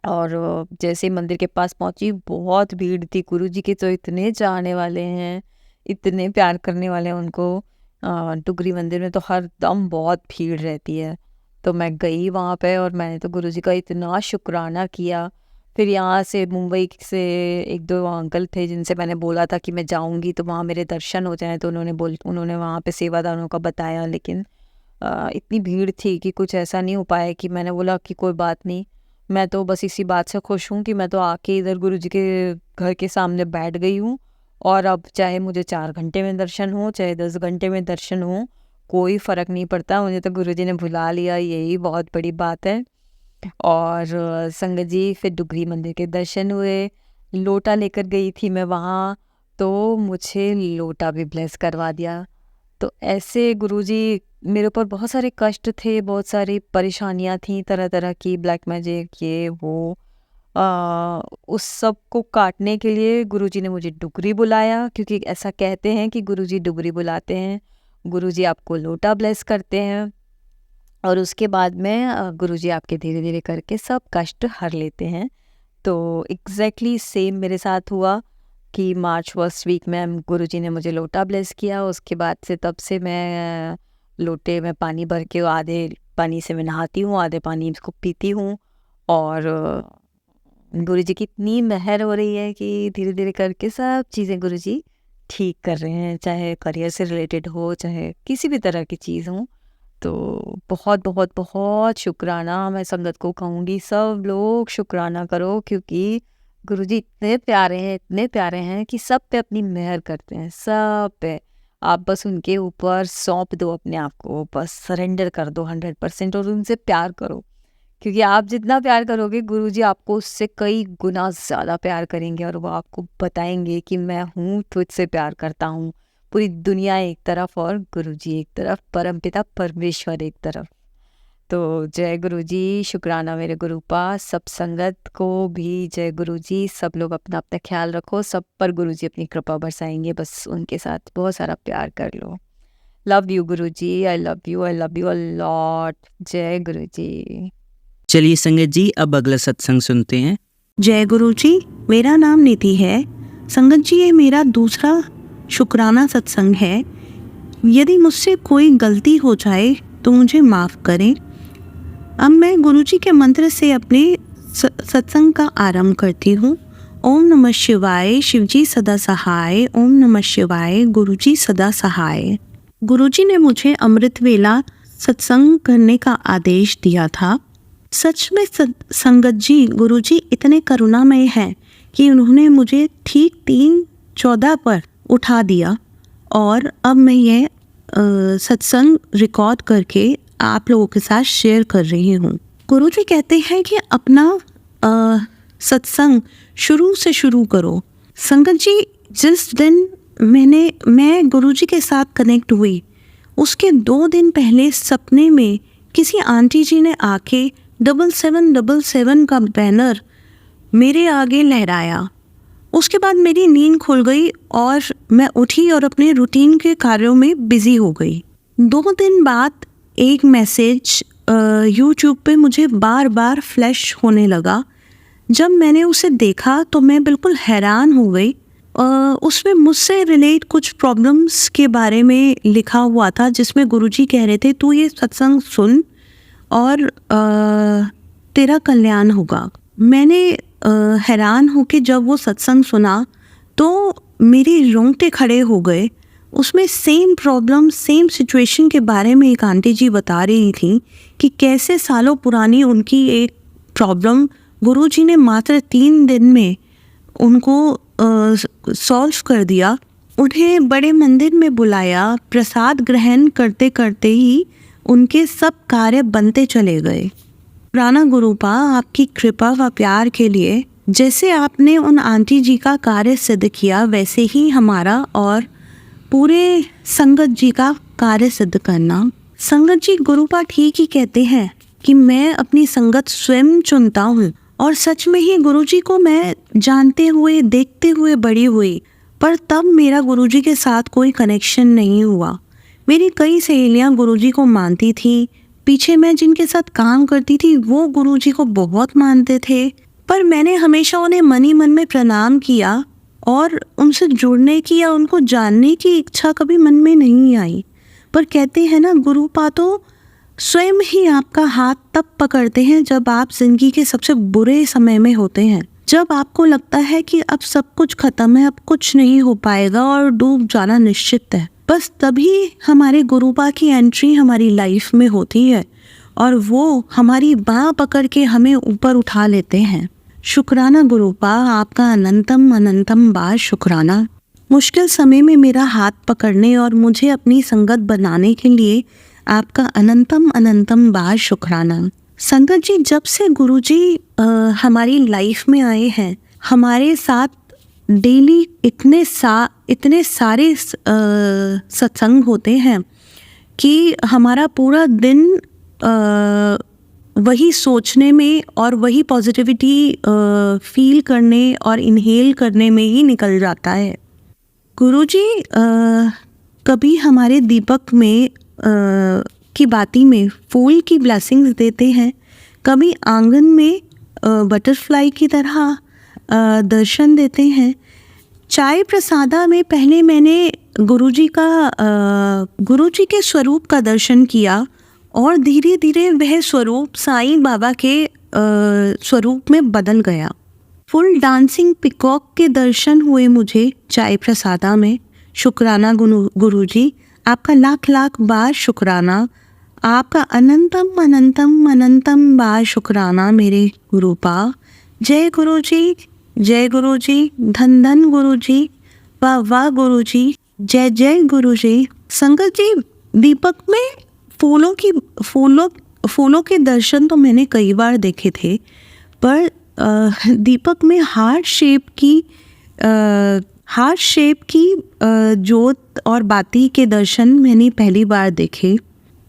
और जैसे ही मंदिर के पास पहुँची बहुत भीड़ थी। गुरुजी के तो इतने चाहने वाले हैं, इतने प्यार करने वाले हैं उनको। डुगरी मंदिर में तो हर दम बहुत भीड़ रहती है। तो मैं गई वहाँ पे और मैंने तो गुरुजी का इतना शुक्राना किया। फिर यहाँ से मुंबई से एक दो अंकल थे जिनसे मैंने बोला था कि मैं जाऊँगी तो वहाँ मेरे दर्शन हो जाएं, तो उन्होंने वहाँ पे सेवादारों का बताया। लेकिन इतनी भीड़ थी कि कुछ ऐसा नहीं हो पाया कि मैंने बोला कि कोई बात नहीं, मैं तो बस इसी बात से खुश हूँ कि मैं तो आके इधर गुरुजी के घर के सामने बैठ गई हूँ। और अब चाहे मुझे 4 घंटे में दर्शन हो चाहे 10 घंटे में दर्शन हो, कोई फ़र्क नहीं पड़ता, मुझे तो गुरुजी ने बुला लिया, यही बहुत बड़ी बात है। और संगत जी फिर डुगरी मंदिर के दर्शन हुए। लोटा लेकर गई थी मैं वहाँ, तो मुझे लोटा भी ब्लेस करवा दिया। तो ऐसे गुरुजी मेरे ऊपर बहुत सारे कष्ट थे, बहुत सारी परेशानियाँ थी, तरह तरह की ब्लैक मैजिक ये वो, उस सब को काटने के लिए गुरुजी ने मुझे डुगरी बुलाया। क्योंकि ऐसा कहते हैं कि गुरुजी डुगरी बुलाते हैं, गुरुजी आपको लोटा ब्लेस करते हैं और उसके बाद में गुरुजी आपके धीरे धीरे करके सब कष्ट हर लेते हैं। तो एग्जैक्टली सेम मेरे साथ हुआ कि मार्च फर्स्ट वीक में गुरुजी ने मुझे लोटा ब्लेस किया। उसके बाद से तब से मैं लोटे में पानी भर के आधे पानी से मैं नहाती हूँ, आधे पानी इसको पीती हूँ। और गुरुजी की इतनी मेहर हो रही है कि धीरे धीरे करके सब चीज़ें गुरुजी ठीक कर रहे हैं, चाहे करियर से रिलेटेड हो चाहे किसी भी तरह की चीज़ हो। तो बहुत बहुत बहुत शुक्राना मैं संगत को कहूँगी, सब लोग शुक्राना करो, क्योंकि गुरुजी इतने प्यारे हैं कि सब पे अपनी मेहर करते हैं, सब पे। आप बस उनके ऊपर सौंप दो अपने आप को, बस सरेंडर कर दो 100% और उनसे प्यार करो। क्योंकि आप जितना प्यार करोगे गुरुजी आपको उससे कई गुना ज़्यादा प्यार करेंगे और वो आपको बताएंगे कि मैं हूँ तुझसे प्यार करता हूँ। पूरी दुनिया एक तरफ और गुरुजी एक तरफ, परमपिता परमेश्वर एक तरफ। तो जय गुरुजी, शुक्राना मेरे गुरुपा, सब संगत को भी जय गुरुजी। सब लोग अपना अपना ख्याल रखो, सब पर गुरुजी अपनी कृपा बरसाएंगे, बस उनके साथ बहुत सारा प्यार कर लो। Love you Guruji, I love you a lot. जय गुरुजी। चलिए संगत जी, अब अगला सत्संग सुनते हैं। जय गुरु जी, मेरा नाम निधि है। संगत जी, ये मेरा दूसरा शुक्राना सत्संग है। यदि मुझसे कोई गलती हो जाए तो मुझे माफ़ करें। अब मैं गुरु जी के मंत्र से अपने सत्संग का आरंभ करती हूँ। ओम नमः शिवाय, शिवजी सदा सहाय। ओम नमः शिवाय, गुरु जी सदा सहाय। गुरु जी ने मुझे अमृत वेला सत्संग करने का आदेश दिया था। सच में संगत जी, गुरु जी इतने करुणामय हैं कि उन्होंने मुझे ठीक 3:14 पर उठा दिया और अब मैं ये सत्संग रिकॉर्ड करके आप लोगों के साथ शेयर कर रही हूँ। गुरु जी कहते हैं कि अपना सत्संग शुरू से शुरू करो। संगत जी, जिस दिन मैं गुरु जी के साथ कनेक्ट हुई उसके 2 दिन पहले सपने में किसी आंटी जी ने आके 7777 का बैनर मेरे आगे लहराया उसके बाद मेरी नींद खुल गई और मैं उठी और अपने रूटीन के कार्यों में बिजी हो गई। 2 दिन बाद एक मैसेज यूट्यूब पे मुझे बार बार फ्लैश होने लगा। जब मैंने उसे देखा तो मैं बिल्कुल हैरान हो गई। उसमें मुझसे रिलेट कुछ प्रॉब्लम्स के बारे में लिखा हुआ था, जिसमें गुरुजी कह रहे थे तू ये सत्संग सुन और तेरा कल्याण होगा। मैंने हैरान होकर जब वो सत्संग सुना तो मेरे रोंगटे खड़े हो गए। उसमें सेम प्रॉब्लम, सेम सिचुएशन के बारे में एक आंटी जी बता रही थी कि कैसे सालों पुरानी उनकी एक प्रॉब्लम गुरुजी ने मात्र 3 दिन में उनको सॉल्व कर दिया। उन्हें बड़े मंदिर में बुलाया, प्रसाद ग्रहण करते करते ही उनके सब कार्य बनते चले गए। पुराना गुरुपा, आपकी कृपा व प्यार के लिए जैसे आपने उन आंटी जी का कार्य सिद्ध किया, वैसे ही हमारा और पूरे संगत जी का कार्य सिद्ध करना। संगत जी, गुरुपा ठीक ही कहते हैं कि मैं अपनी संगत स्वयं चुनता हूँ और सच में ही गुरुजी को मैं जानते हुए, देखते हुए बड़ी हुई, पर तब मेरा गुरुजी के साथ कोई कनेक्शन नहीं हुआ। मेरी कई सहेलियाँ गुरुजी को मानती थी, पीछे मैं जिनके साथ काम करती थी वो गुरुजी को बहुत मानते थे, पर मैंने हमेशा उन्हें मन ही मन में प्रणाम किया और उनसे जुड़ने की या उनको जानने की इच्छा कभी मन में नहीं आई। पर कहते हैं ना, गुरुपा तो स्वयं ही आपका हाथ तब पकड़ते हैं जब आप जिंदगी के सबसे बुरे समय में होते हैं, जब आपको लगता है कि अब सब कुछ खत्म है, अब कुछ नहीं हो पाएगा और डूब जाना निश्चित है। बस तभी हमारे गुरुपा की एंट्री हमारी लाइफ में होती है और वो हमारी बाँह पकड़ के हमें ऊपर उठा लेते हैं। शुक्राना गुरुपा, आपका अनंतम अनंतम बार शुक्राना। मुश्किल समय में मेरा हाथ पकड़ने और मुझे अपनी संगत बनाने के लिए आपका अनंतम अनंतम बार शुक्राना। संगत जी, जब से गुरुजी हमारी लाइफ में आए हैं, हमारे साथ डेली इतने सारे सत्संग होते हैं कि हमारा पूरा दिन वही सोचने में और वही पॉजिटिविटी फील करने और इनहेल करने में ही निकल जाता है। गुरुजी कभी हमारे दीपक में की बाती में फूल की ब्लेसिंग्स देते हैं, कभी आंगन में बटरफ्लाई की तरह दर्शन देते हैं। चाय प्रसादा में पहले मैंने गुरुजी के स्वरूप का दर्शन किया और धीरे धीरे वह स्वरूप साईं बाबा के स्वरूप में बदल गया। फुल डांसिंग पिकॉक के दर्शन हुए मुझे चाय प्रसादा में। शुक्राना गुरुजी, आपका लाख लाख बार शुक्राना। आपका अनंतम अनंतम अनंतम बार शुक्राना मेरे गुरुपा। जय गुरुजी, जय गुरुजी, धन धन गुरुजी, वाह वाह गुरुजी, जय जय गुरुजी। संगत जी, दीपक में फूलों के दर्शन तो मैंने कई बार देखे थे, पर दीपक में हार्ट शेप की जोत और बाती के दर्शन मैंने पहली बार देखे।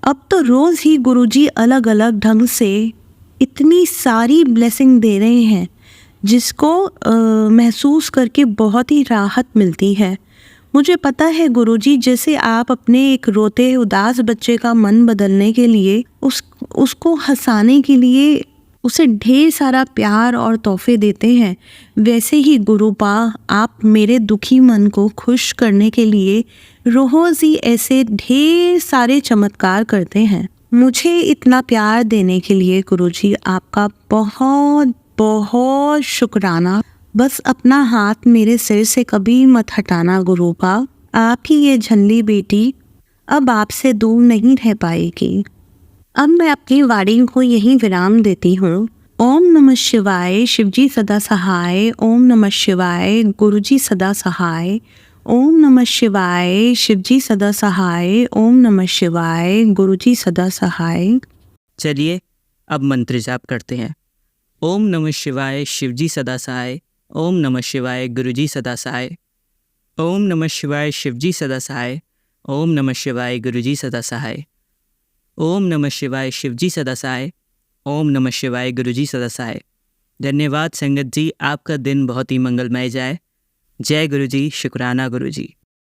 अब तो रोज़ ही गुरुजी अलग अलग ढंग से इतनी सारी ब्लेसिंग दे रहे हैं, जिसको महसूस करके बहुत ही राहत मिलती है। मुझे पता है गुरुजी, जैसे आप अपने एक रोते उदास बच्चे का मन बदलने के लिए उसको हंसाने के लिए उसे ढेर सारा प्यार और तोहफे देते हैं, वैसे ही गुरुपा आप मेरे दुखी मन को खुश करने के लिए रोज़ ही ऐसे ढेर सारे चमत्कार करते हैं। मुझे इतना प्यार देने के लिए गुरुजी आपका बहुत बहुत शुक्राना। बस अपना हाथ मेरे सिर से कभी मत हटाना गुरुपा। आपकी ये झल्ली बेटी अब आपसे दूर नहीं रह पाएगी। अब मैं अपनी वाणी को यहीं विराम देती हूँ। ओम नमः शिवाय, शिवजी सदा सहाय। ओम नमः शिवाय, गुरुजी सदा सहाय। ओम नमः शिवाय, शिवजी सदा सहाय। ओम नमः शिवाय, गुरुजी सदा सहाय। चलिए अब मंत्र जाप करते हैं। ओम नमः शिवाय, शिवजी सदा सहाय। ओम नमः शिवाय, गुरुजी सदा सहाय। ओम नमः शिवाय, शिवजी सदा सहाय। ओम नमः शिवाय, गुरुजी सदा सहाय। ओम नमः शिवाय, शिवजी सदा सहाय। ओम नमः शिवाय, गुरुजी सदा सहाय। धन्यवाद संगत जी, आपका दिन बहुत ही मंगलमय जाए। जय गुरु जी, शुक्राना गुरु जी।